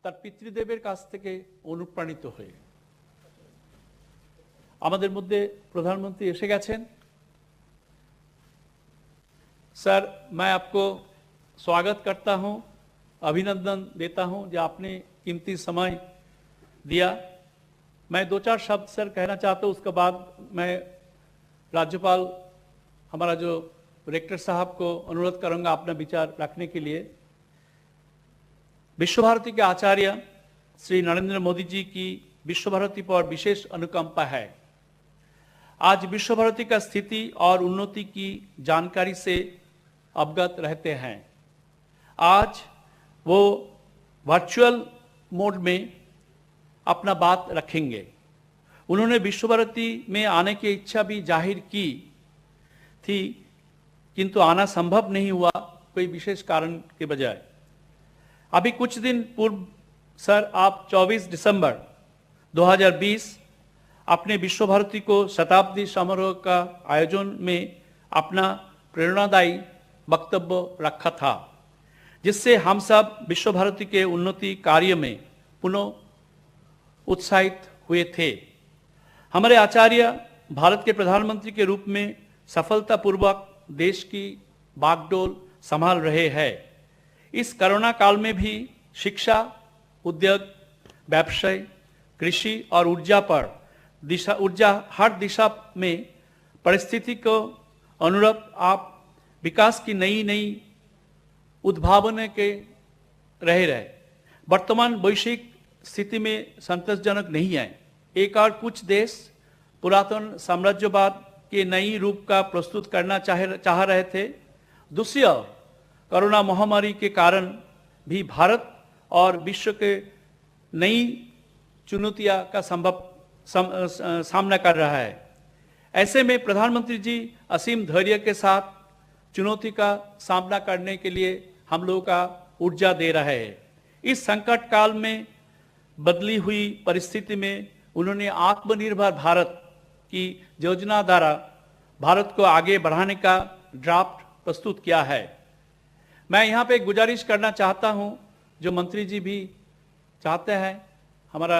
তার পিতৃদেবের কাছ থেকে অনুপ্রাণিত হয়ে আমাদের মধ্যে প্রধানমন্ত্রী এসে গেছেন। सर, मैं आपको स्वागत करता हूं, अभिनंदन देता हूं जो आपने कीमती समय दिया। मैं दो चार शब्द सर कहना चाहता हूं, उसके बाद मैं राज्यपाल हमारा जो रेक्टर साहब को अनुरोध करूंगा अपना विचार रखने के लिए। विश्व भारती के आचार्य श्री नरेंद्र मोदी जी की विश्व भारती पर विशेष अनुकंपा है। आज विश्व भारती का स्थिति और उन्नति की जानकारी से अवगत रहते हैं। आज वो वर्चुअल मोड में अपना बात रखेंगे। उन्होंने विश्व भारती में आने की इच्छा भी जाहिर की थी, किंतु आना संभव नहीं हुआ कोई विशेष कारण के बजाय। अभी कुछ दिन पूर्व सर आप 24 दिसंबर 2020 अपने विश्व भारती को शताब्दी समारोह का आयोजन में अपना प्रेरणादायी वक्तव्य रखा था, जिससे हम सब विश्व भारती के उन्नति कार्य में पुनः उत्साहित हुए थे। हमारे आचार्य भारत के प्रधानमंत्री के रूप में सफलतापूर्वक देश की बागडोर संभाल रहे हैं। इस कोरोना काल में भी शिक्षा, उद्योग, व्यवसाय, कृषि और ऊर्जा हर दिशा में परिस्थिति को अनुरूप आप विकास की नई नई उद्भावना के रहे। वर्तमान वैश्विक स्थिति में संतोषजनक नहीं है। एक और कुछ देश पुरातन साम्राज्यवाद के नई रूप का प्रस्तुत करना चाह रहे थे। दूसरी ओर कोरोना महामारी के कारण भी भारत और विश्व के नई चुनौतियां का सामना कर रहा है। ऐसे में प्रधानमंत्री जी असीम धैर्य के साथ चुनौती का सामना करने के लिए हम लोगों का ऊर्जा दे रहे हैं। इस संकट काल में बदली हुई परिस्थिति में उन्होंने आत्मनिर्भर भारत की योजना द्वारा भारत को आगे बढ़ाने का ड्राफ्ट प्रस्तुत किया है। मैं यहाँ पे गुजारिश करना चाहता हूँ, जो मंत्री जी भी चाहते हैं, हमारा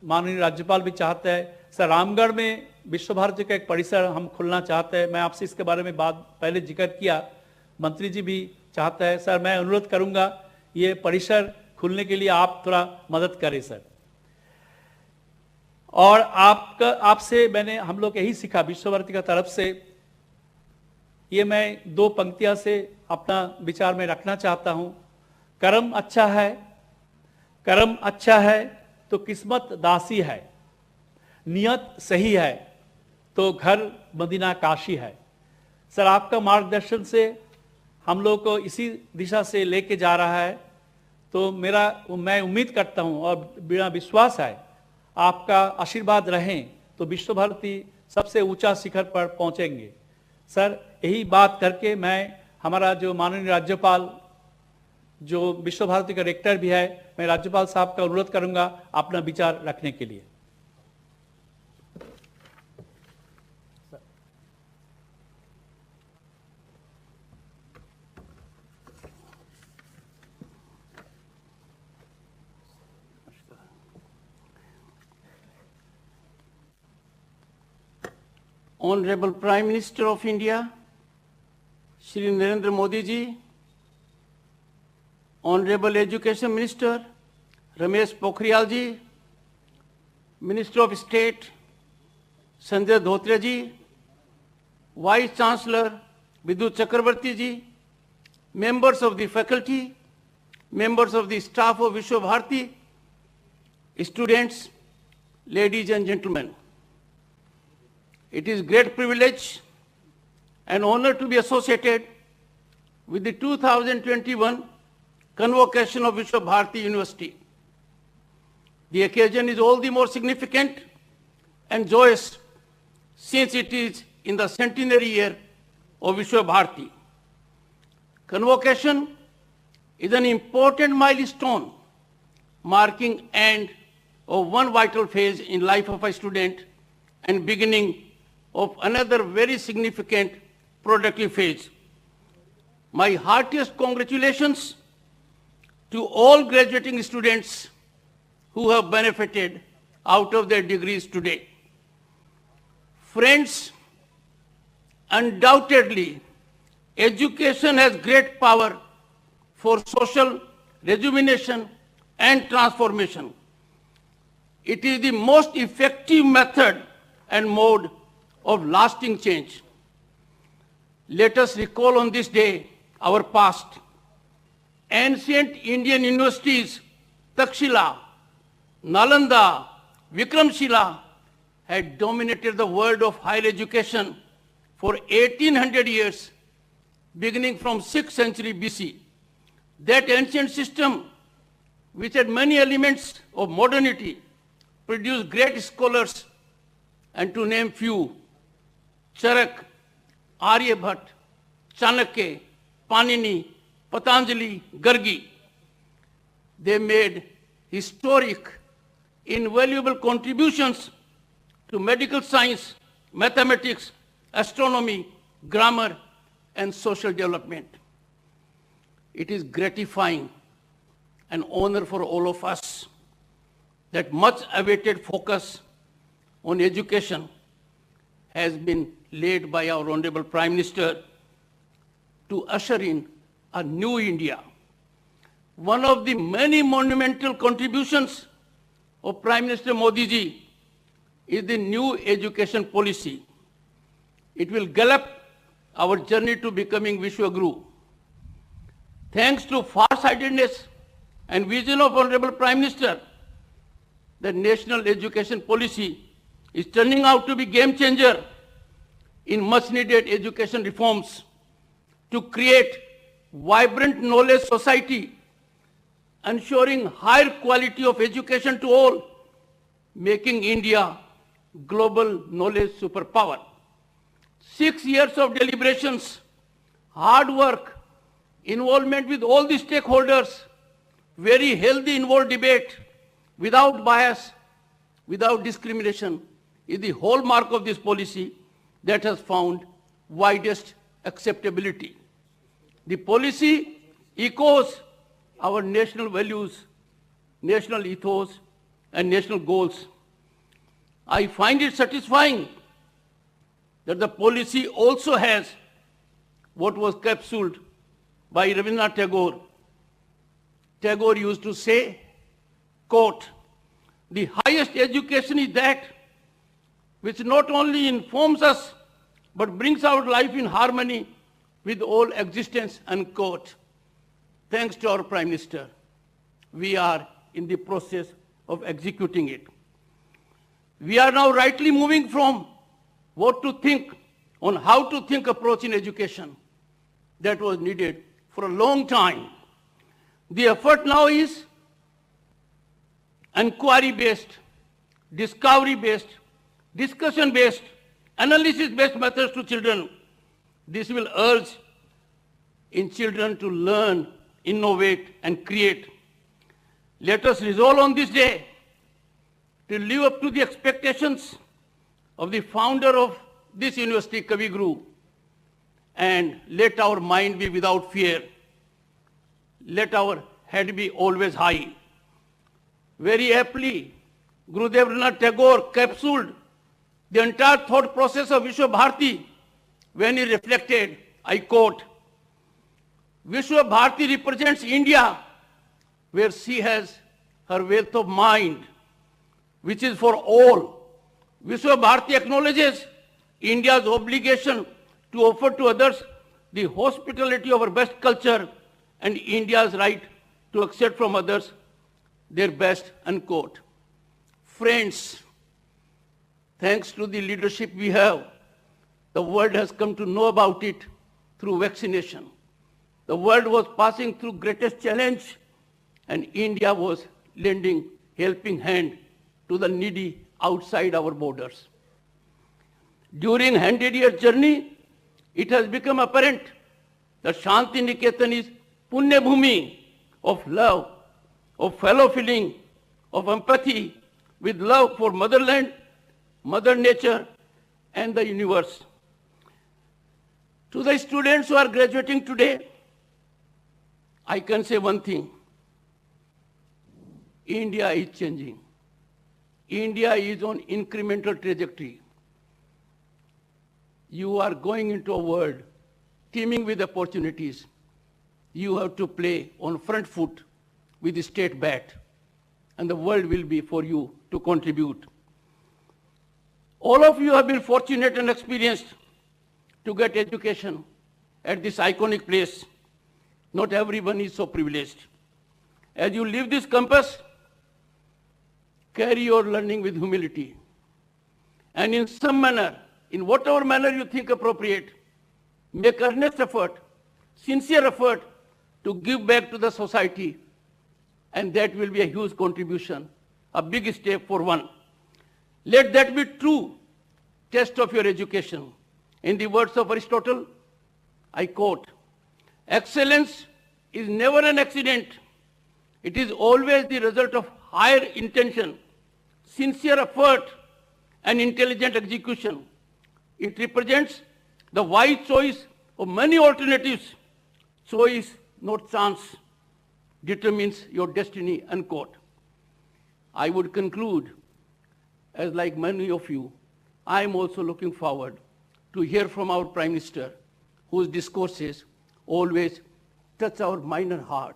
माननीय राज्यपाल भी चाहते हैं, सर रामगढ़ में विश्व भारती का एक परिसर हम खोलना चाहते हैं। मैं आपसे इसके बारे में बात पहले जिक्र किया, मंत्री जी भी चाहते हैं। सर मैं अनुरोध करूंगा ये परिसर खुलने के लिए आप थोड़ा मदद करें सर। और आपसे मैंने हम लोग यही सीखा विश्व भारती का तरफ से। ये मैं दो पंक्तियां से अपना विचार में रखना चाहता हूं। कर्म अच्छा है तो किस्मत दासी है, नियत सही है तो घर मदीना काशी है। सर आपका मार्गदर्शन से हम लोग को इसी दिशा से लेके जा रहा है, तो मैं उम्मीद करता हूं और मेरा विश्वास है आपका आशीर्वाद रहें तो विश्व भारती सबसे ऊंचा शिखर पर पहुंचेंगे। सर यही बात करके मैं हमारा जो माननीय राज्यपाल जो विश्व भारती का रेक्टर भी है, मैं राज्यपाल साहब का अनुरोध करूंगा अपना विचार रखने के लिए। Honorable Prime Minister of India, Shri Narendra Modi ji, Honorable Education Minister Ramesh Pokhriyal ji, Minister of State Sanjay Dhotre ji, Vice Chancellor Vidut Chakrabarti ji, members of the faculty, members of the staff of Vishwa Bharati, students, ladies and gentlemen. It is great privilege and honor to be associated with the 2021 convocation of Vishwa Bharati University. The occasion is all the more significant and joyous since it is in the centenary year of Vishwa Bharati. Convocation is an important milestone marking end of one vital phase in life of a student and beginning of another very significant productive phase. My heartiest congratulations to all graduating students who have benefited out of their degrees today. Friends, undoubtedly, education has great power for social rejuvenation and transformation. It is the most effective method and mode of lasting change. Let us recall on this day our past. Ancient Indian universities, Takshila, Nalanda, Vikramshila, had dominated the world of higher education for 1800 years, beginning from 6th century BC. That ancient system, which had many elements of modernity, produced great scholars, and to name few, Charak, Aryabhat, Chanakya, Panini, Patanjali, Gargi. They made historic, invaluable contributions to medical science, mathematics, astronomy, grammar, and social development. It is gratifying and honor for all of us that much awaited focus on education has been laid by our Honorable Prime Minister to usher in a new India. One of the many monumental contributions of Prime Minister Modi ji is the new education policy. It will gallop our journey to becoming Vishwaguru. Thanks to far-sightedness and vision of Honorable Prime Minister, the national education policy is turning out to be game changer in much needed education reforms to create vibrant knowledge society, ensuring higher quality of education to all, making India global knowledge superpower. 6 years of deliberations, hard work, involvement with all the stakeholders, very healthy involved debate, without bias, without discrimination, is the hallmark of this policy that has found widest acceptability. The policy echoes our national values, national ethos, and national goals. I find it satisfying that the policy also has what was capsuled by Rabindranath Tagore. Tagore used to say, quote, "The highest education is that which not only informs us, but brings our life in harmony with all existence," unquote. Thanks to our Prime Minister, we are in the process of executing it. We are now rightly moving from what to think on how to think approach in education that was needed for a long time. The effort now is inquiry-based, discovery-based, discussion-based, analysis-based methods to children. This will urge in children to learn, innovate, and create. Let us resolve on this day to live up to the expectations of the founder of this university, Kavi Guru, and let our mind be without fear. Let our head be always high. Very aptly, Gurudev Rabindranath Tagore capsuled the entire thought process of Vishwa Bharati when he reflected, I quote, "Vishwa Bharati represents India where she has her wealth of mind, which is for all. Vishwa Bharati acknowledges India's obligation to offer to others the hospitality of our best culture and India's right to accept from others their best," unquote. Friends, thanks to the leadership we have, the world has come to know about it through vaccination. The world was passing through greatest challenge, and India was lending helping hand to the needy outside our borders. During 100-year journey, it has become apparent that Shanti Niketan is Punya Bhumi of love, of fellow feeling, of empathy, with love for motherland, mother nature, and the universe. To the students who are graduating today, I can say one thing. India is changing. India is on incremental trajectory. You are going into a world teeming with opportunities. You have to play on front foot with the state bat, and the world will be for you to contribute. All of you have been fortunate and experienced to get education at this iconic place. Not everyone is so privileged. As you leave this campus, carry your learning with humility. And in some manner, in whatever manner you think appropriate, make earnest effort, sincere effort to give back to the society. And that will be a huge contribution, a big step for one. Let that be true test of your education. In the words of Aristotle, I quote, "Excellence is never an accident. It is always the result of higher intention, sincere effort, and intelligent execution. It represents the wise choice of many alternatives. Choice, not chance, determines your destiny," unquote. I would conclude, as like many of you, I am also looking forward to hear from our Prime Minister, whose discourses always touch our mind and heart,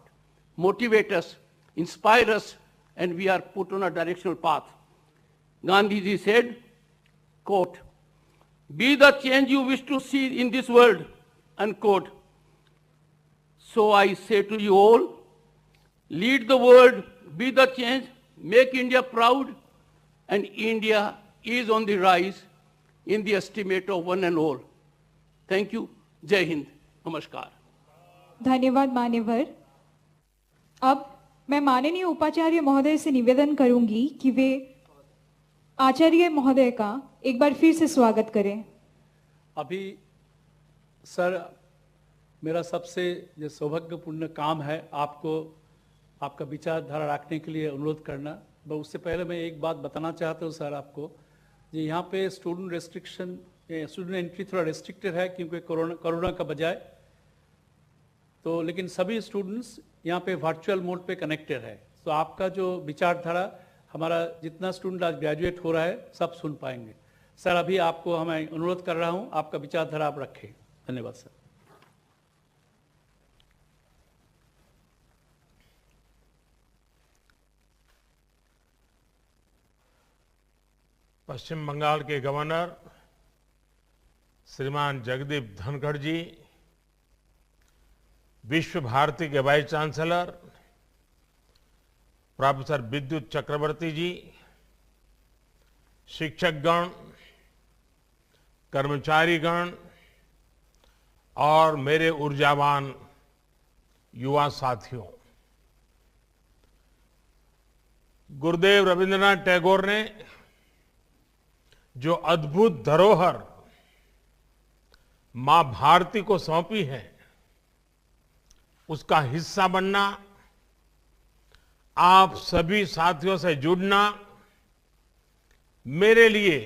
motivate us, inspire us, and we are put on a directional path. Gandhiji said, quote, "Be the change you wish to see in this world," unquote. So I say to you all, lead the world, be the change, make India proud, and India is on the rise in the estimate of one and all. Thank you. Jai Hind. Namaskar. धन्यवाद मान्यवर। अब मैं माननीय उपाचार्य महोदय से निवेदन करूंगी कि वे आचार्य महोदय का एक बार फिर से स्वागत करें। अभी सर, मेरा सबसे जो सौभाग्यपूर्ण काम है आपको आपका विचारधारा रखने के लिए अनुरोध करना। मैं उससे पहले मैं एक बात बताना चाहता हूँ सर आपको, जी यहाँ पे स्टूडेंट एंट्री थोड़ा रेस्ट्रिक्टेड है क्योंकि कोरोना का बजाय, तो लेकिन सभी स्टूडेंट्स यहाँ पे वर्चुअल मोड पे कनेक्टेड है। तो आपका जो विचारधारा, हमारा जितना स्टूडेंट आज ग्रेजुएट हो रहा है सब सुन पाएंगे। सर अभी आपको मैं अनुरोध कर रहा हूँ, आपका विचारधारा आप रखें। धन्यवाद सर। पश्चिम बंगाल के गवर्नर श्रीमान जगदीप धनखड़ जी, विश्व भारती के वाइस चांसलर प्रोफेसर विद्युत चक्रवर्ती जी, शिक्षकगण, कर्मचारीगण और मेरे ऊर्जावान युवा साथियों, गुरुदेव रविंद्रनाथ टैगोर ने जो अद्भुत धरोहर मां भारती को सौंपी है, उसका हिस्सा बनना, आप सभी साथियों से जुड़ना मेरे लिए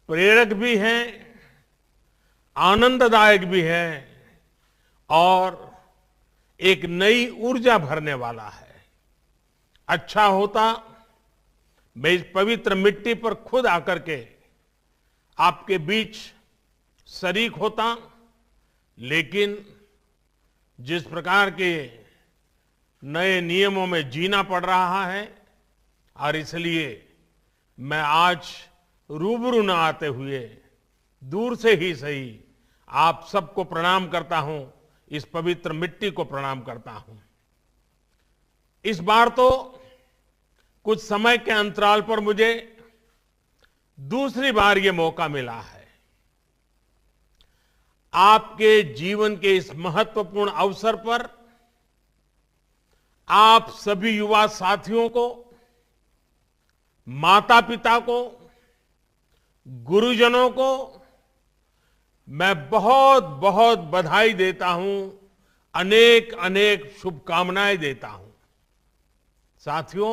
प्रेरक भी है, आनंददायक भी है और एक नई ऊर्जा भरने वाला है। अच्छा होता मैं इस पवित्र मिट्टी पर खुद आकर के आपके बीच शरीक होता, लेकिन जिस प्रकार के नए नियमों में जीना पड़ रहा है और इसलिए मैं आज रूबरू न आते हुए दूर से ही सही आप सबको प्रणाम करता हूं, इस पवित्र मिट्टी को प्रणाम करता हूं। इस बार तो कुछ समय के अंतराल पर मुझे दूसरी बार ये मौका मिला है। आपके जीवन के इस महत्वपूर्ण अवसर पर आप सभी युवा साथियों को, माता पिता को, गुरुजनों को मैं बहुत बहुत बधाई देता हूं, अनेक अनेक शुभकामनाएं देता हूं। साथियों,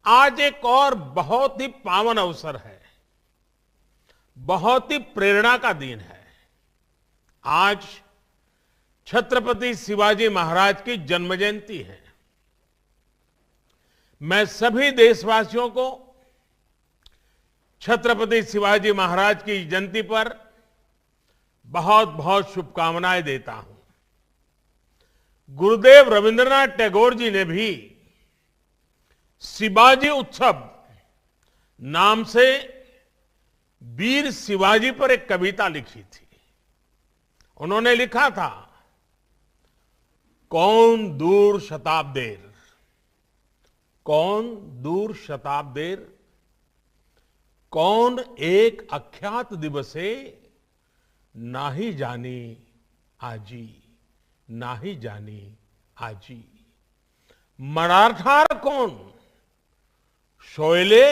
आज एक और बहुत ही पावन अवसर है, बहुत ही प्रेरणा का दिन है। आज छत्रपति शिवाजी महाराज की जन्म जयंती है। मैं सभी देशवासियों को छत्रपति शिवाजी महाराज की जयंती पर बहुत बहुत शुभकामनाएं देता हूं। गुरुदेव रविंद्रनाथ टैगोर जी ने भी शिवाजी उत्सव नाम से वीर शिवाजी पर एक कविता लिखी थी। उन्होंने लिखा था, कौन दूर शताब्देर, कौन दूर शताब्देर, कौन एक अख्यात दिवसे, नाही जानी आजी, नाही जानी आजी। मराठार कौन, शोयले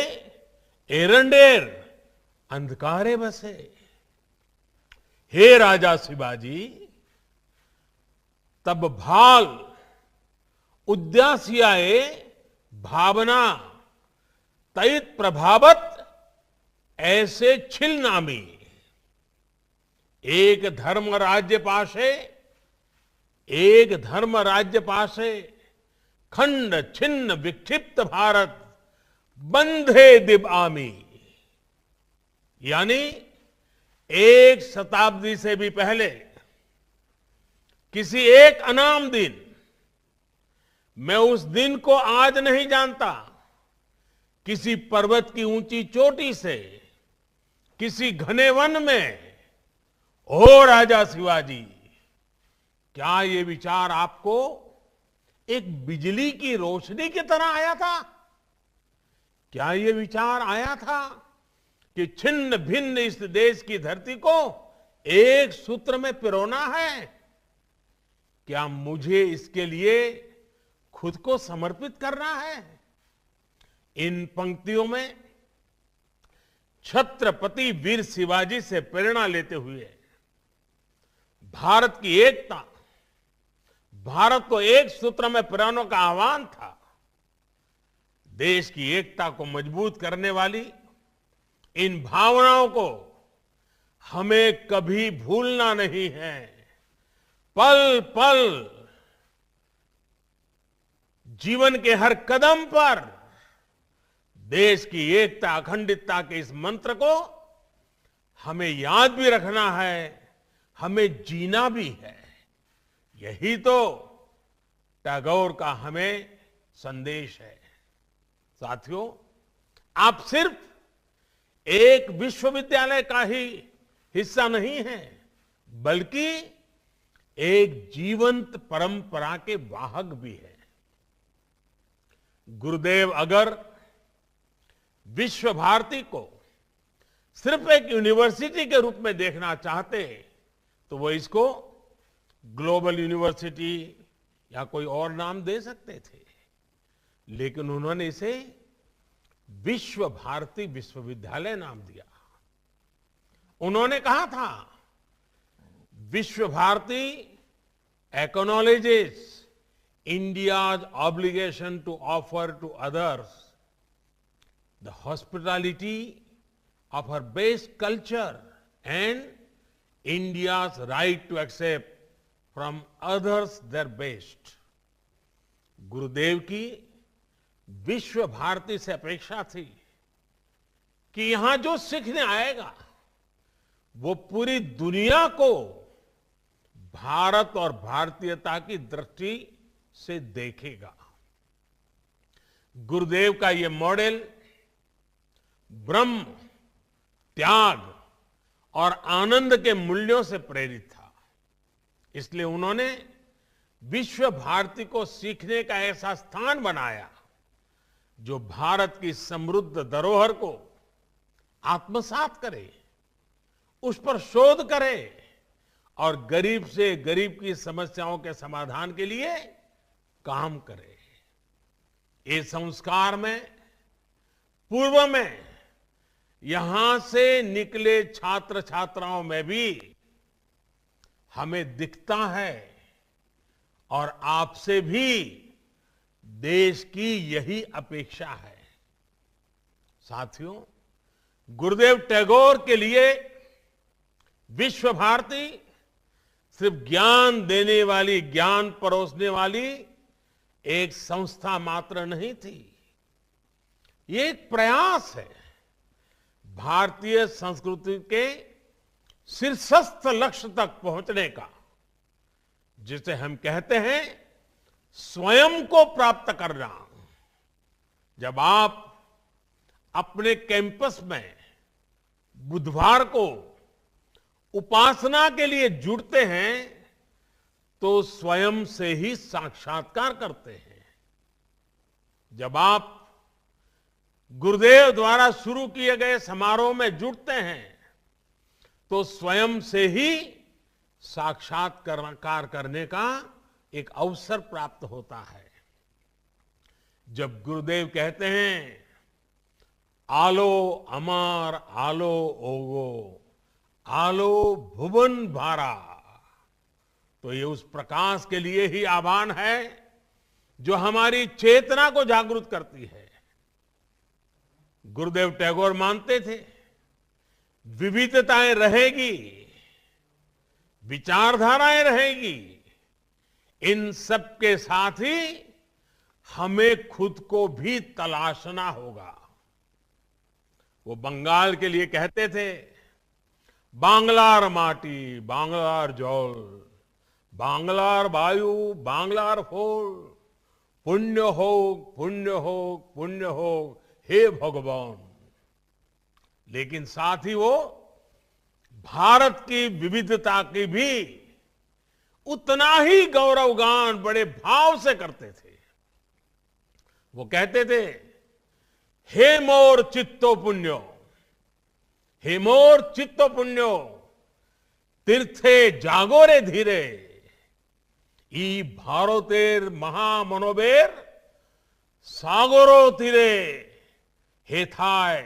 एरंडेर, अंधकारे बसे। हे राजा शिवाजी, तब भाल उद्यासियाए भावना, तैत प्रभावत ऐसे छिल नामी। एक धर्म राज्य पाशे, एक धर्म राज्य पाशे, खंड छिन्न विक्षिप्त भारत, बंधे दिब आमी। यानी एक शताब्दी से भी पहले किसी एक अनाम दिन, मैं उस दिन को आज नहीं जानता, किसी पर्वत की ऊंची चोटी से, किसी घने वन में, ओ राजा शिवाजी, क्या ये विचार आपको एक बिजली की रोशनी की तरह आया था? क्या ये विचार आया था कि छिन्न भिन्न इस देश की धरती को एक सूत्र में पिरोना है? क्या मुझे इसके लिए खुद को समर्पित करना है? इन पंक्तियों में छत्रपति वीर शिवाजी से प्रेरणा लेते हुए भारत की एकता, भारत को एक सूत्र में पिरोने का आह्वान था। देश की एकता को मजबूत करने वाली इन भावनाओं को हमें कभी भूलना नहीं है। पल पल, जीवन के हर कदम पर देश की एकता, अखंडितता के इस मंत्र को हमें याद भी रखना है, हमें जीना भी है। यही तो टैगोर का हमें संदेश है। साथियों, आप सिर्फ एक विश्वविद्यालय का ही हिस्सा नहीं है, बल्कि एक जीवंत परंपरा के वाहक भी है। गुरुदेव अगर विश्व भारती को सिर्फ एक यूनिवर्सिटी के रूप में देखना चाहते तो वो इसको ग्लोबल यूनिवर्सिटी या कोई और नाम दे सकते थे, लेकिन उन्होंने इसे विश्व भारती विश्वविद्यालय नाम दिया। उन्होंने कहा था, विश्व Bharti acknowledges India's obligation to offer to others the hospitality of her base culture and India's right to accept from others their best. गुरुदेव की विश्व भारती से अपेक्षा थी कि यहां जो सीखने आएगा वो पूरी दुनिया को भारत और भारतीयता की दृष्टि से देखेगा। गुरुदेव का ये मॉडल ब्रह्म, त्याग और आनंद के मूल्यों से प्रेरित था। इसलिए उन्होंने विश्व भारती को सीखने का ऐसा स्थान बनाया जो भारत की समृद्ध धरोहर को आत्मसात करे, उस पर शोध करे और गरीब से गरीब की समस्याओं के समाधान के लिए काम करे। ये संस्कार में पूर्व में यहां से निकले छात्र छात्राओं में भी हमें दिखता है और आपसे भी देश की यही अपेक्षा है। साथियों, गुरुदेव टैगोर के लिए विश्व भारती सिर्फ ज्ञान देने वाली, ज्ञान परोसने वाली एक संस्था मात्र नहीं थी, ये एक प्रयास है भारतीय संस्कृति के शीर्षस्थ लक्ष्य तक पहुंचने का, जिसे हम कहते हैं स्वयं को प्राप्त करना। जब आप अपने कैंपस में बुधवार को उपासना के लिए जुड़ते हैं तो स्वयं से ही साक्षात्कार करते हैं। जब आप गुरुदेव द्वारा शुरू किए गए समारोह में जुड़ते हैं तो स्वयं से ही साक्षात्कार करने का एक अवसर प्राप्त होता है। जब गुरुदेव कहते हैं आलो अमार आलो ओगो आलो भुवन भारा, तो ये उस प्रकाश के लिए ही आह्वान है जो हमारी चेतना को जागृत करती है। गुरुदेव टैगोर मानते थे विविधताएं रहेगी, विचारधाराएं रहेगी, इन सब के साथ ही हमें खुद को भी तलाशना होगा। वो बंगाल के लिए कहते थे बांग्लार माटी बांग्लार जल बांग्लार वायु बांग्लार फूल, पुण्य हो पुण्य हो पुण्य हो हे भगवान। लेकिन साथ ही वो भारत की विविधता की भी उतना ही गौरवगान बड़े भाव से करते थे। वो कहते थे हे मोर चित्तो पुण्यो, हे मोर चित्तो पुण्यो तीर्थे जागोरे धीरे ई भारतेर महामनोबेर सागरो तीरे हेथाय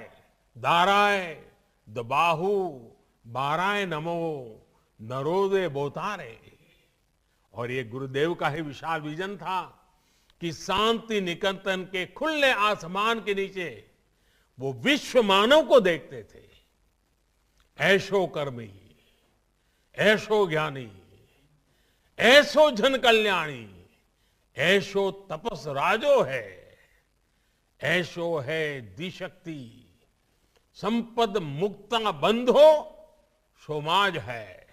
दाराय दबाहु बाराय नमो नरोदे बोतारे। और ये गुरुदेव का ही विशाल विजन था कि शांति निकेतन के खुले आसमान के नीचे वो विश्व मानव को देखते थे। ऐशो कर्मी ऐशो ज्ञानी ऐसो जन कल्याणी ऐशो तपस राजो है, ऐशो है दिशक्ति संपद मुक्ता बंधो सोमाज है।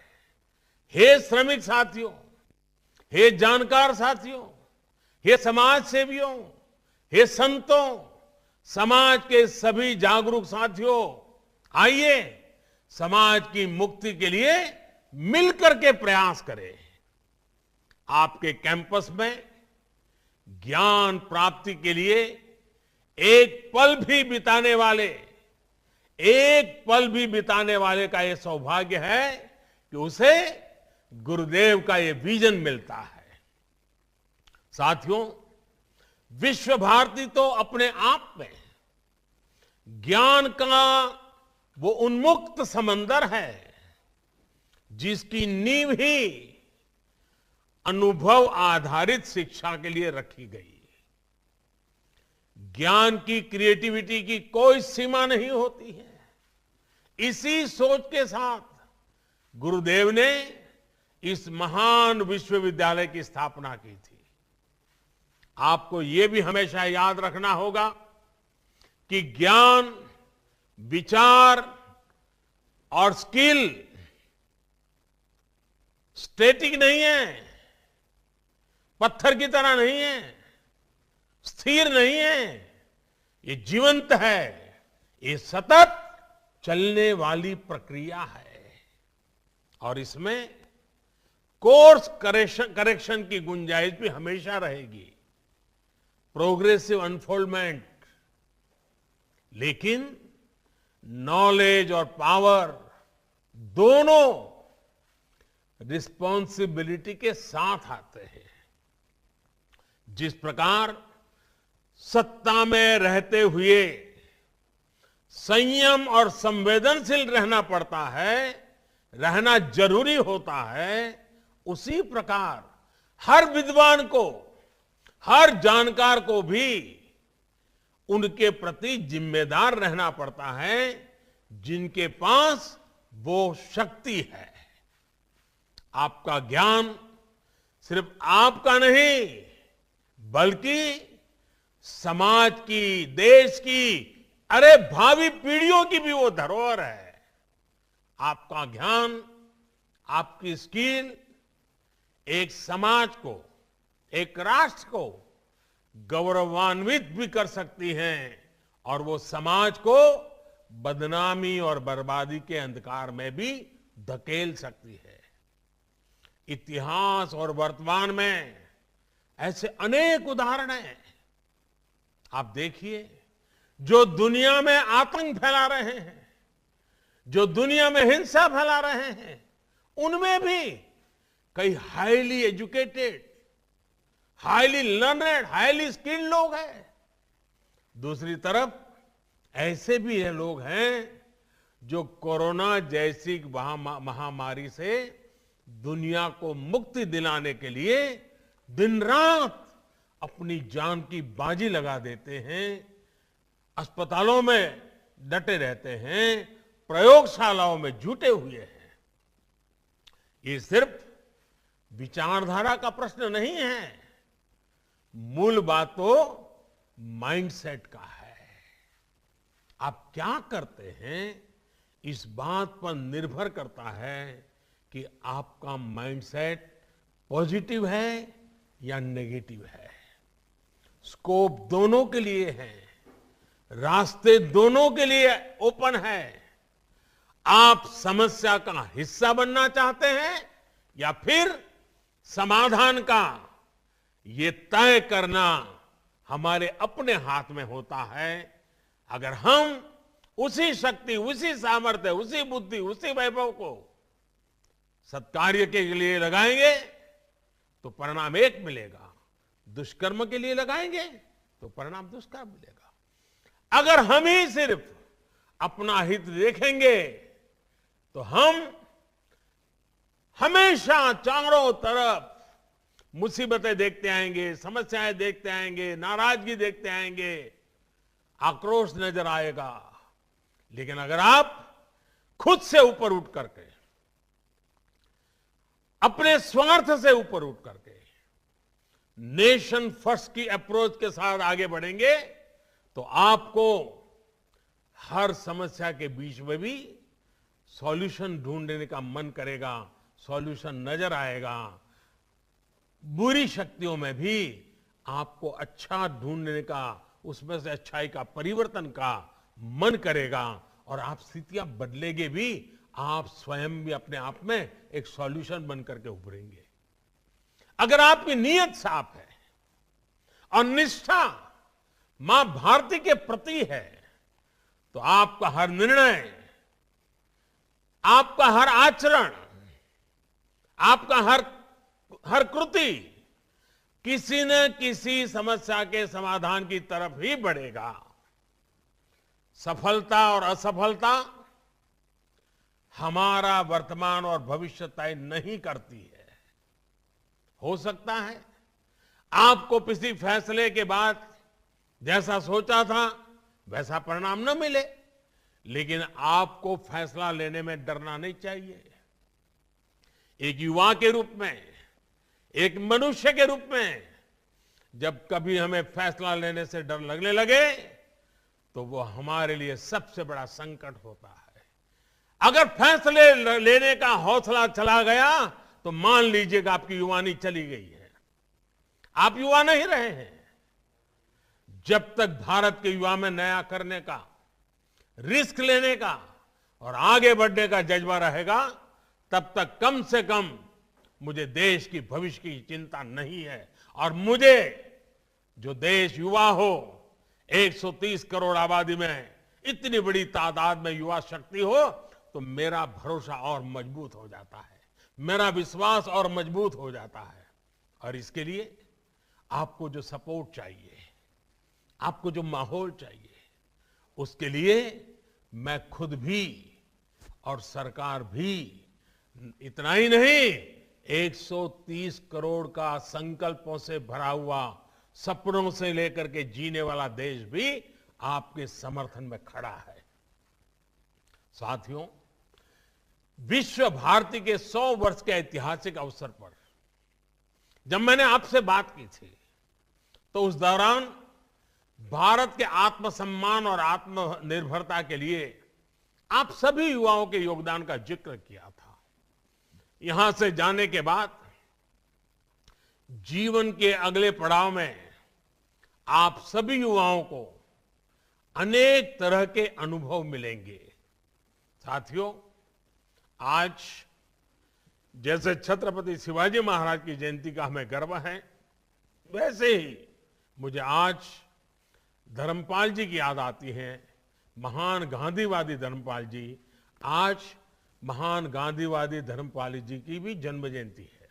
हे श्रमिक साथियों, हे जानकार साथियों, हे समाज सेवियों, हे संतों, समाज के सभी जागरूक साथियों, आइए समाज की मुक्ति के लिए मिलकर के प्रयास करें। आपके कैंपस में ज्ञान प्राप्ति के लिए एक पल भी बिताने वाले का यह सौभाग्य है कि उसे गुरुदेव का ये विजन मिलता है। साथियों, विश्व भारती तो अपने आप में ज्ञान का वो उन्मुक्त समंदर है जिसकी नींव ही अनुभव आधारित शिक्षा के लिए रखी गई। ज्ञान की क्रिएटिविटी की कोई सीमा नहीं होती है। इसी सोच के साथ गुरुदेव ने इस महान विश्वविद्यालय की स्थापना की थी। आपको यह भी हमेशा याद रखना होगा कि ज्ञान, विचार और स्किल स्टैटिक नहीं है, पत्थर की तरह नहीं है, स्थिर नहीं है, ये जीवंत है, ये सतत चलने वाली प्रक्रिया है। और इसमें कोर्स करेक्शन की गुंजाइश भी हमेशा रहेगी, प्रोग्रेसिव अनफोल्डमेंट। लेकिन नॉलेज और पावर दोनों रिस्पॉन्सिबिलिटी के साथ आते हैं। जिस प्रकार सत्ता में रहते हुए संयम और संवेदनशील रहना पड़ता है, रहना जरूरी होता है, उसी प्रकार हर विद्वान को, हर जानकार को भी उनके प्रति जिम्मेदार रहना पड़ता है जिनके पास वो शक्ति है। आपका ज्ञान सिर्फ आपका नहीं बल्कि समाज की, देश की, अरे भावी पीढ़ियों की भी वो धरोहर है। आपका ज्ञान, आपकी स्किल एक समाज को, एक राष्ट्र को गौरवान्वित भी कर सकती हैं और वो समाज को बदनामी और बर्बादी के अंधकार में भी धकेल सकती है। इतिहास और वर्तमान में ऐसे अनेक उदाहरण हैं। आप देखिए, जो दुनिया में आतंक फैला रहे हैं, जो दुनिया में हिंसा फैला रहे हैं, उनमें भी कई highly educated, highly learned, highly skilled लोग हैं। दूसरी तरफ ऐसे भी ये लोग हैं जो कोरोना जैसी महामारी से दुनिया को मुक्ति दिलाने के लिए दिन रात अपनी जान की बाजी लगा देते हैं, अस्पतालों में डटे रहते हैं, प्रयोगशालाओं में जुटे हुए हैं। ये सिर्फ विचारधारा का प्रश्न नहीं है, मूल बात तो माइंडसेट का है। आप क्या करते हैं, इस बात पर निर्भर करता है कि आपका माइंडसेट पॉजिटिव है या नेगेटिव है। स्कोप दोनों के लिए है, रास्ते दोनों के लिए ओपन है। आप समस्या का हिस्सा बनना चाहते हैं या फिर समाधान का, ये तय करना हमारे अपने हाथ में होता है। अगर हम उसी शक्ति, उसी सामर्थ्य, उसी बुद्धि, उसी वैभव को सत्कार्य के लिए लगाएंगे तो परिणाम एक मिलेगा, दुष्कर्म के लिए लगाएंगे तो परिणाम दुष्कर्म मिलेगा। अगर हम ही सिर्फ अपना हित देखेंगे तो हम हमेशा चारों तरफ मुसीबतें देखते आएंगे, समस्याएं देखते आएंगे, नाराजगी देखते आएंगे, आक्रोश नजर आएगा। लेकिन अगर आप खुद से ऊपर उठ करके, अपने स्वार्थ से ऊपर उठ करके नेशन फर्स्ट की अप्रोच के साथ आगे बढ़ेंगे तो आपको हर समस्या के बीच में भी सॉल्यूशन ढूंढने का मन करेगा, सॉल्यूशन नजर आएगा। बुरी शक्तियों में भी आपको अच्छा ढूंढने का, उसमें से अच्छाई का, परिवर्तन का मन करेगा और आप स्थितियां बदलेंगे भी, आप स्वयं भी अपने आप में एक सॉल्यूशन बन करके उभरेंगे। अगर आपकी नीयत साफ है और निष्ठा मां भारती के प्रति है तो आपका हर निर्णय, आपका हर आचरण, आपका हर कृति किसी न किसी समस्या के समाधान की तरफ ही बढ़ेगा। सफलता और असफलता हमारा वर्तमान और भविष्य तय नहीं करती है। हो सकता है आपको किसी फैसले के बाद जैसा सोचा था वैसा परिणाम न मिले, लेकिन आपको फैसला लेने में डरना नहीं चाहिए। एक युवा के रूप में, एक मनुष्य के रूप में जब कभी हमें फैसला लेने से डर लगने लगे तो वो हमारे लिए सबसे बड़ा संकट होता है। अगर फैसले लेने का हौसला चला गया तो मान लीजिएगा आपकी युवानी चली गई है, आप युवा नहीं रहे हैं। जब तक भारत के युवा में नया करने का, रिस्क लेने का और आगे बढ़ने का जज्बा रहेगा, तब तक कम से कम मुझे देश की भविष्य की चिंता नहीं है। और मुझे जो देश युवा हो, 130 करोड़ आबादी में इतनी बड़ी तादाद में युवा शक्ति हो, तो मेरा भरोसा और मजबूत हो जाता है, मेरा विश्वास और मजबूत हो जाता है। और इसके लिए आपको जो सपोर्ट चाहिए, आपको जो माहौल चाहिए, उसके लिए मैं खुद भी और सरकार भी, इतना ही नहीं, 130 करोड़ का संकल्पों से भरा हुआ, सपनों से लेकर के जीने वाला देश भी आपके समर्थन में खड़ा है। साथियों, विश्व भारती के 100 वर्ष के ऐतिहासिक अवसर पर जब मैंने आपसे बात की थी तो उस दौरान भारत के आत्मसम्मान और आत्मनिर्भरता के लिए आप सभी युवाओं के योगदान का जिक्र किया था। यहां से जाने के बाद जीवन के अगले पड़ाव में आप सभी युवाओं को अनेक तरह के अनुभव मिलेंगे। साथियों, आज जैसे छत्रपति शिवाजी महाराज की जयंती का हमें गर्व है, वैसे ही मुझे आज धर्मपाल जी की याद आती है। महान गांधीवादी धर्मपाल जी, आज महान गांधीवादी धर्मपाल जी की भी जन्म जयंती है।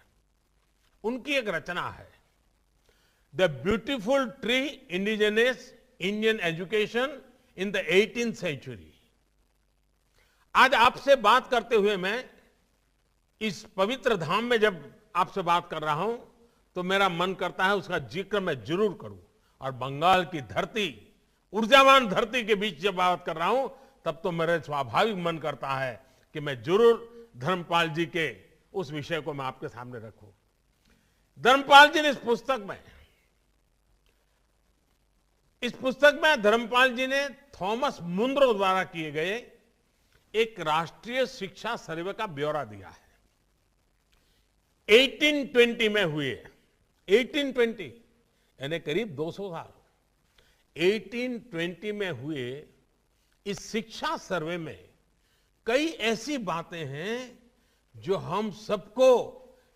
उनकी एक रचना है, the beautiful tree indigenous Indian education in the 18th century. आज आपसे बात करते हुए मैं इस पवित्र धाम में जब आपसे बात कर रहा हूं तो मेरा मन करता है उसका जिक्र मैं जरूर करूं। और बंगाल की धरती, ऊर्जावान धरती के बीच जब बात कर रहा हूं तब तो मेरे स्वाभाविक मन करता है कि मैं जरूर धर्मपाल जी के उस विषय को मैं आपके सामने रखूं। धर्मपाल जी ने इस पुस्तक में धर्मपाल जी ने थॉमस मुंद्रो द्वारा किए गए एक राष्ट्रीय शिक्षा सर्वे का ब्यौरा दिया है। 1820 में हुए, 1820 यानी करीब 200 साल, 1820 में हुए इस शिक्षा सर्वे में कई ऐसी बातें हैं जो हम सबको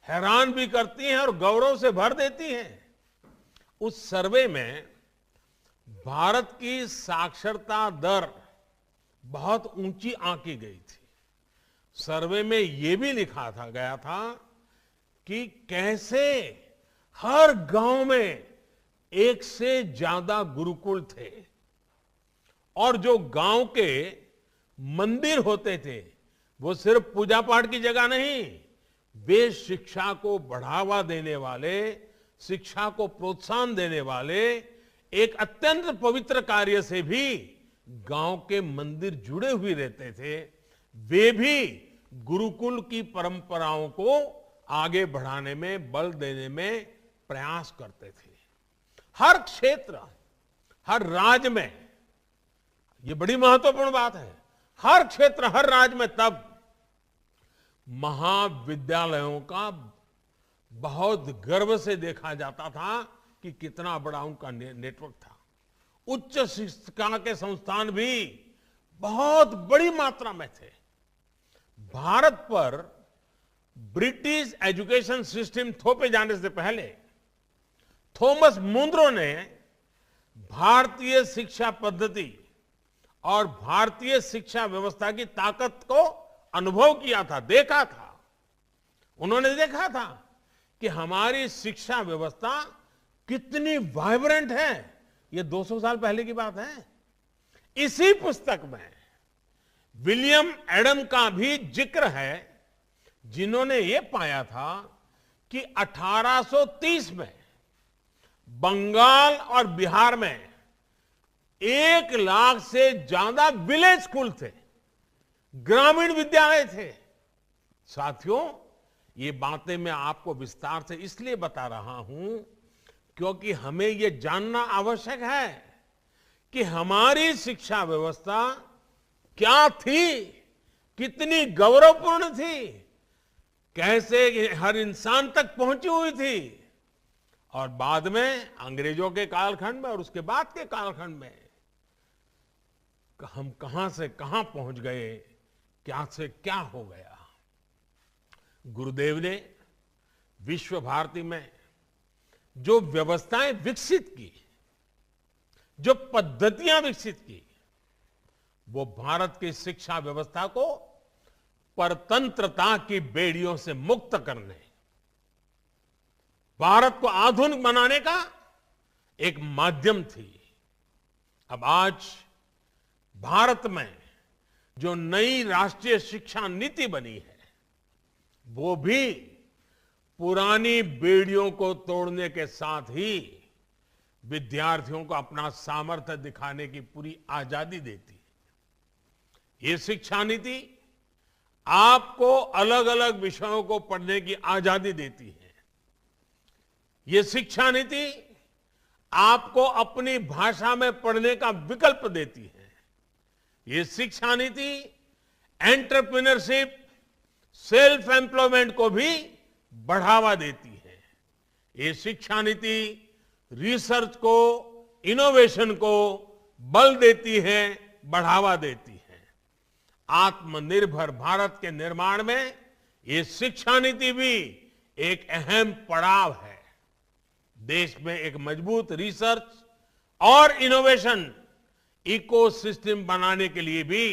हैरान भी करती हैं और गौरव से भर देती हैं। उस सर्वे में भारत की साक्षरता दर बहुत ऊंची आंकी गई थी। सर्वे में यह भी लिखा गया था कि कैसे हर गांव में एक से ज्यादा गुरुकुल थे और जो गांव के मंदिर होते थे वो सिर्फ पूजा पाठ की जगह नहीं, वे शिक्षा को बढ़ावा देने वाले, शिक्षा को प्रोत्साहन देने वाले एक अत्यंत पवित्र कार्य से भी गांव के मंदिर जुड़े हुए रहते थे। वे भी गुरुकुल की परंपराओं को आगे बढ़ाने में, बल देने में प्रयास करते थे। हर क्षेत्र, हर राज्य में, यह बड़ी महत्वपूर्ण बात है, हर क्षेत्र, हर राज्य में तब महाविद्यालयों का बहुत गर्व से देखा जाता था कि कितना बड़ा उनका नेटवर्क था। उच्च शिक्षा के संस्थान भी बहुत बड़ी मात्रा में थे। भारत पर ब्रिटिश एजुकेशन सिस्टम थोपे जाने से पहले थॉमस मुंद्रो ने भारतीय शिक्षा पद्धति और भारतीय शिक्षा व्यवस्था की ताकत को अनुभव किया था, देखा था। उन्होंने देखा था कि हमारी शिक्षा व्यवस्था कितनी वाइब्रेंट है। ये 200 साल पहले की बात है। इसी पुस्तक में विलियम एडम का भी जिक्र है, जिन्होंने ये पाया था कि 1830 में बंगाल और बिहार में 1 लाख से ज्यादा विलेज स्कूल थे, ग्रामीण विद्यालय थे। साथियों, ये बातें मैं आपको विस्तार से इसलिए बता रहा हूं क्योंकि हमें यह जानना आवश्यक है कि हमारी शिक्षा व्यवस्था क्या थी, कितनी गौरवपूर्ण थी, कैसे हर इंसान तक पहुंची हुई थी और बाद में अंग्रेजों के कालखंड में और उसके बाद के कालखंड में हम कहां से कहां पहुंच गए, क्या से क्या हो गया। गुरुदेव ने विश्व भारती में जो व्यवस्थाएं विकसित की, जो पद्धतियां विकसित की, वो भारत की शिक्षा व्यवस्था को परतंत्रता की बेड़ियों से मुक्त करने, भारत को आधुनिक बनाने का एक माध्यम थी। अब आज भारत में जो नई राष्ट्रीय शिक्षा नीति बनी है, वो भी पुरानी बेड़ियों को तोड़ने के साथ ही विद्यार्थियों को अपना सामर्थ्य दिखाने की पूरी आजादी देती है। ये शिक्षा नीति आपको अलग अलग विषयों को पढ़ने की आजादी देती है। ये शिक्षा नीति आपको अपनी भाषा में पढ़ने का विकल्प देती है। ये शिक्षा नीति एंटरप्रेन्योरशिप, सेल्फ एम्प्लॉयमेंट को भी बढ़ावा देती है। ये शिक्षा नीति रिसर्च को, इनोवेशन को बल देती है, बढ़ावा देती है। आत्मनिर्भर भारत के निर्माण में ये शिक्षा नीति भी एक अहम पड़ाव है। देश में एक मजबूत रिसर्च और इनोवेशन इकोसिस्टम बनाने के लिए भी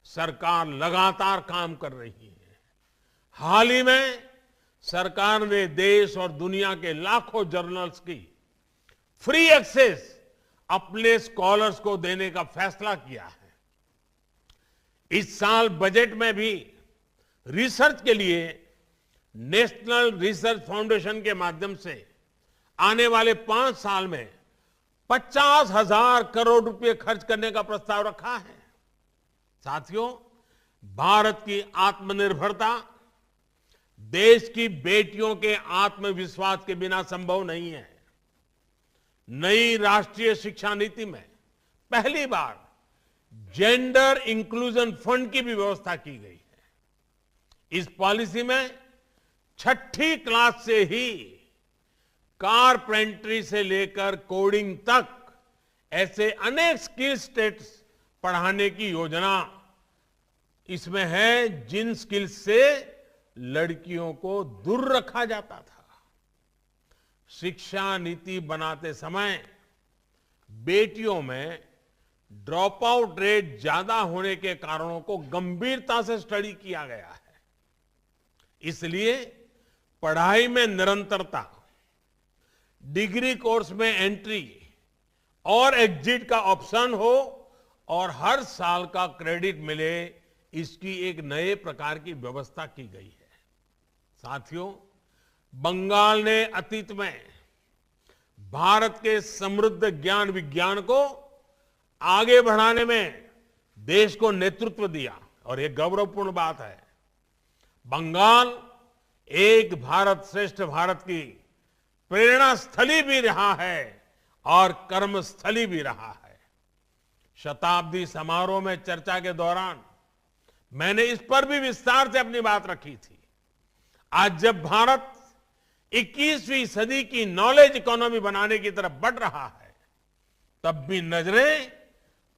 सरकार लगातार काम कर रही है। हाल ही में सरकार ने देश और दुनिया के लाखों जर्नल्स की फ्री एक्सेस अपने स्कॉलर्स को देने का फैसला किया है। इस साल बजट में भी रिसर्च के लिए नेशनल रिसर्च फाउंडेशन के माध्यम से आने वाले 5 साल में 50,000 करोड़ रुपए खर्च करने का प्रस्ताव रखा है। साथियों, भारत की आत्मनिर्भरता देश की बेटियों के आत्मविश्वास के बिना संभव नहीं है। नई राष्ट्रीय शिक्षा नीति में पहली बार जेंडर इंक्लूजन फंड की भी व्यवस्था की गई है। इस पॉलिसी में 6ठी क्लास से ही कारपेंटरी से लेकर कोडिंग तक ऐसे अनेक स्किल सेट्स पढ़ाने की योजना इसमें है, जिन स्किल्स से लड़कियों को दूर रखा जाता था। शिक्षा नीति बनाते समय बेटियों में ड्रॉप आउट रेट ज्यादा होने के कारणों को गंभीरता से स्टडी किया गया है। इसलिए पढ़ाई में निरंतरता, डिग्री कोर्स में एंट्री और एग्जिट का ऑप्शन हो और हर साल का क्रेडिट मिले, इसकी एक नए प्रकार की व्यवस्था की गई है। साथियों, बंगाल ने अतीत में भारत के समृद्ध ज्ञान विज्ञान को आगे बढ़ाने में देश को नेतृत्व दिया और यह गौरवपूर्ण बात है। बंगाल एक भारत श्रेष्ठ भारत की प्रेरणा स्थली भी रहा है और कर्मस्थली भी रहा है। शताब्दी समारोह में चर्चा के दौरान मैंने इस पर भी विस्तार से अपनी बात रखी थी। आज जब भारत 21वीं सदी की नॉलेज इकोनॉमी बनाने की तरफ बढ़ रहा है, तब भी नजरें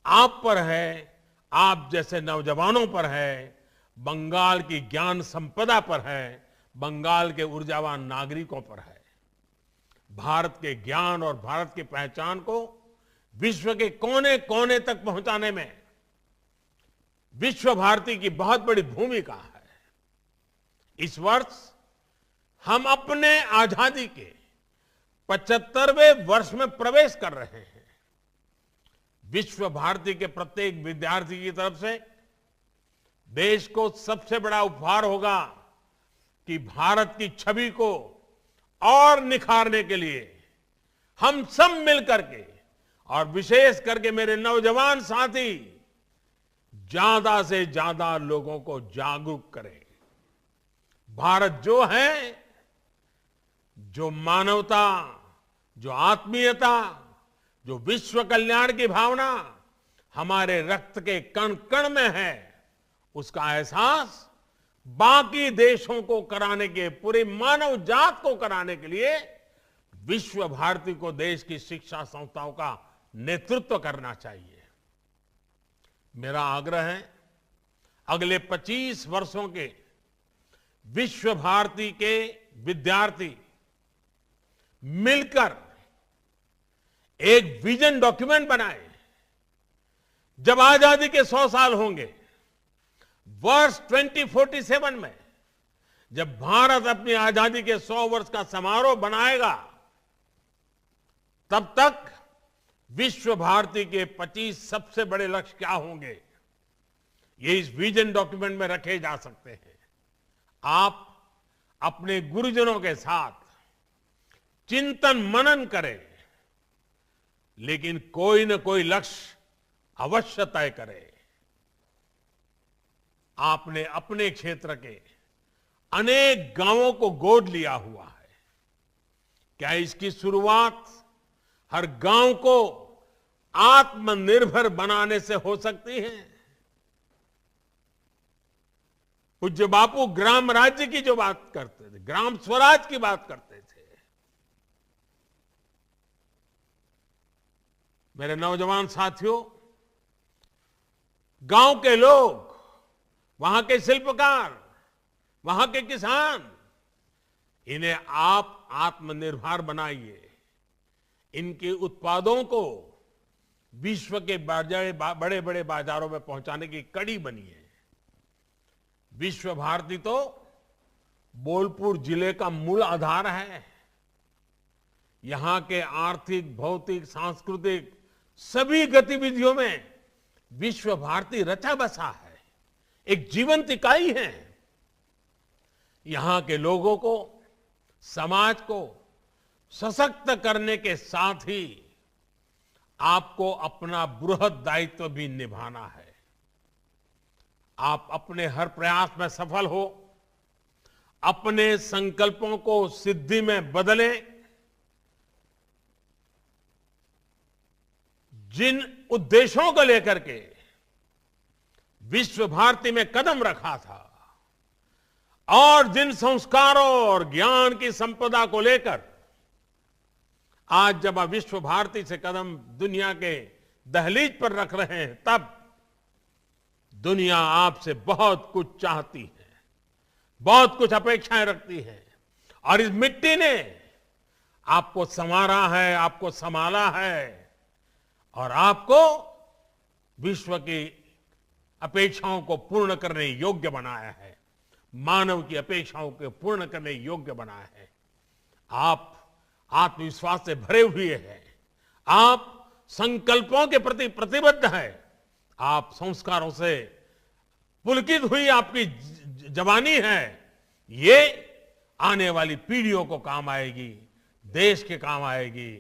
आप पर है, आप जैसे नौजवानों पर है, बंगाल की ज्ञान संपदा पर है, बंगाल के ऊर्जावान नागरिकों पर है। भारत के ज्ञान और भारत की पहचान को विश्व के कोने कोने तक पहुंचाने में विश्व भारती की बहुत बड़ी भूमिका है। इस वर्ष हम अपने आजादी के 75वें वर्ष में प्रवेश कर रहे हैं। विश्व भारती के प्रत्येक विद्यार्थी की तरफ से देश को सबसे बड़ा उपहार होगा कि भारत की छवि को और निखारने के लिए हम सब मिलकर के, और विशेष करके मेरे नौजवान साथी, ज्यादा से ज्यादा लोगों को जागरूक करें। भारत जो है, जो मानवता, जो आत्मीयता, जो विश्व कल्याण की भावना हमारे रक्त के कण कण में है, उसका एहसास बाकी देशों को कराने के, पूरी मानव जात को कराने के लिए विश्व भारती को देश की शिक्षा संस्थाओं का नेतृत्व करना चाहिए। मेरा आग्रह है, अगले 25 वर्षों के विश्व भारती के विद्यार्थी मिलकर एक विजन डॉक्यूमेंट बनाए। जब आजादी के 100 साल होंगे, वर्ष 2047 में, जब भारत अपनी आजादी के 100 वर्ष का समारोह बनाएगा, तब तक विश्व भारती के 25 सबसे बड़े लक्ष्य क्या होंगे, ये इस विजन डॉक्यूमेंट में रखे जा सकते हैं। आप अपने गुरुजनों के साथ चिंतन मनन करें, लेकिन कोई न कोई लक्ष्य अवश्य तय करें। आपने अपने क्षेत्र के अनेक गांवों को गोद लिया हुआ है। क्या इसकी शुरुआत हर गांव को आत्मनिर्भर बनाने से हो सकती है। पूज्य बापू ग्राम राज्य की जो बात करते थे, ग्राम स्वराज की बात करते थे। मेरे नौजवान साथियों, गांव के लोग, वहां के शिल्पकार, वहां के किसान, इन्हें आप आत्मनिर्भर बनाइए। इनके उत्पादों को विश्व के बड़े बड़े बाजारों में पहुंचाने की कड़ी बनिए। विश्व भारती तो बोलपुर जिले का मूल आधार है। यहां के आर्थिक, भौतिक, सांस्कृतिक सभी गतिविधियों में विश्व भारती रचा बसा है, एक जीवंत इकाई है। यहां के लोगों को, समाज को सशक्त करने के साथ ही आपको अपना बृहद दायित्व भी निभाना है। आप अपने हर प्रयास में सफल हो, अपने संकल्पों को सिद्धि में बदलें। जिन उद्देश्यों को लेकर के विश्व भारती में कदम रखा था और जिन संस्कारों और ज्ञान की संपदा को लेकर आज जब आप विश्व भारती से कदम दुनिया के दहलीज पर रख रहे हैं, तब दुनिया आपसे बहुत कुछ चाहती है, बहुत कुछ अपेक्षाएं रखती है। और इस मिट्टी ने आपको संवारा है, आपको संभाला है और आपको विश्व की अपेक्षाओं को पूर्ण करने योग्य बनाया है, मानव की अपेक्षाओं को पूर्ण करने योग्य बनाया है। आप आत्मविश्वास से भरे हुए हैं, आप संकल्पों के प्रति प्रतिबद्ध हैं, आप संस्कारों से पुलकित हुई आपकी जवानी है। ये आने वाली पीढ़ियों को काम आएगी, देश के काम आएगी।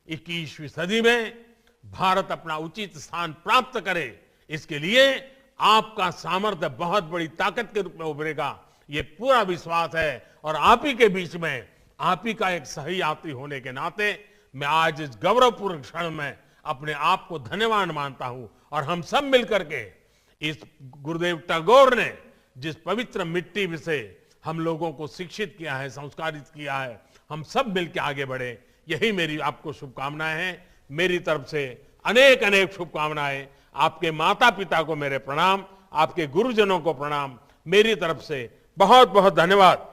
21वीं सदी में भारत अपना उचित स्थान प्राप्त करे, इसके लिए आपका सामर्थ्य बहुत बड़ी ताकत के रूप में उभरेगा, ये पूरा विश्वास है। और आप ही के बीच में, आप ही का एक सही यात्री होने के नाते मैं आज इस गौरवपूर्ण क्षण में अपने आप को धन्यवान मानता हूं। और हम सब मिलकर के इस गुरुदेव टैगोर ने जिस पवित्र मिट्टी से हम लोगों को शिक्षित किया है, संस्कारित किया है, हम सब मिलकर आगे बढ़े, यही मेरी आपको शुभकामनाएं हैं। मेरी तरफ से अनेक अनेक शुभकामनाएं। आपके माता पिता को मेरे प्रणाम, आपके गुरुजनों को प्रणाम, मेरी तरफ से बहुत बहुत धन्यवाद।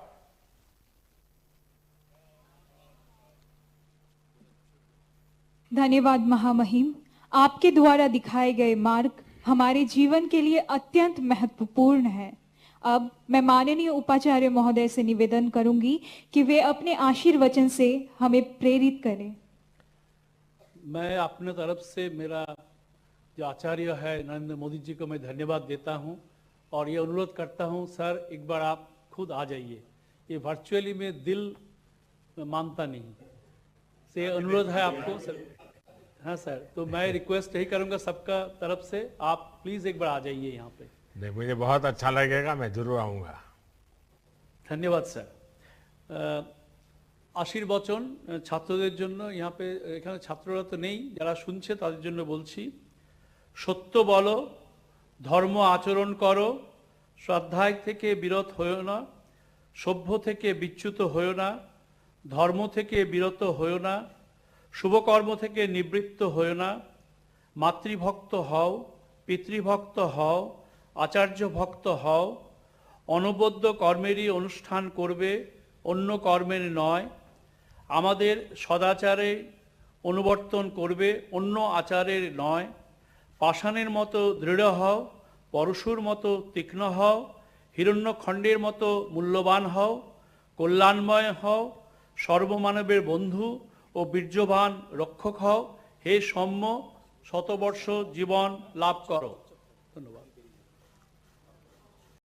धन्यवाद महामहिम। आपके द्वारा दिखाए गए मार्ग हमारे जीवन के लिए अत्यंत महत्वपूर्ण है। अब मैं माननीय उपाचार्य महोदय से निवेदन करूंगी कि वे अपने आशीर्वचन से हमें प्रेरित करें। मैं अपने तरफ से मेरा जो आचार्य है नरेंद्र मोदी जी को मैं धन्यवाद देता हूं और ये अनुरोध करता हूं, सर एक बार आप खुद आ जाइए। ये वर्चुअली में दिल मानता नहीं, से अनुरोध है आपको सर। हाँ सर, तो मैं रिक्वेस्ट यही करूंगा सबका तरफ से, आप प्लीज एक बार आ जाइए यहाँ पे। नहीं, मुझे बहुत अच्छा लगेगा, मैं जरूर आऊंगा। धन्यवाद স্যার। আশীর্বচন ছাত্রদের জন্য, यहाँ पे এখানে ছাত্ররা তো নেই, যারা শুনছে তাদের জন্য বলছি। সত্য বলো, ধর্ম আচরণ করো, শ্রদ্ধায় থেকে বিরত হইও না, সভ্য থেকে বিচ্যুত হইও না, ধর্ম থেকে বিরত হইও না, শুভকর্ম থেকে নিবৃত্ত হইও না, মাতৃভক্ত হও, পিতৃভক্ত হও, আচার্য ভক্ত হও, অনবদ্য কর্মেরই অনুষ্ঠান করবে, অন্য কর্মের নয়, আমাদের সদাচারে অনুবর্তন করবে, অন্য আচারের নয়, পাষাণের মতো দৃঢ় হও, পরশুর মতো তীক্ষ্ণ হও, হিরণ্যখণ্ডের মতো মূল্যবান হও, কল্যাণময় হও, সর্বমানবের বন্ধু ও বীর্যবান রক্ষক হও, হে সৌম্য, শতবর্ষ জীবন লাভ করো।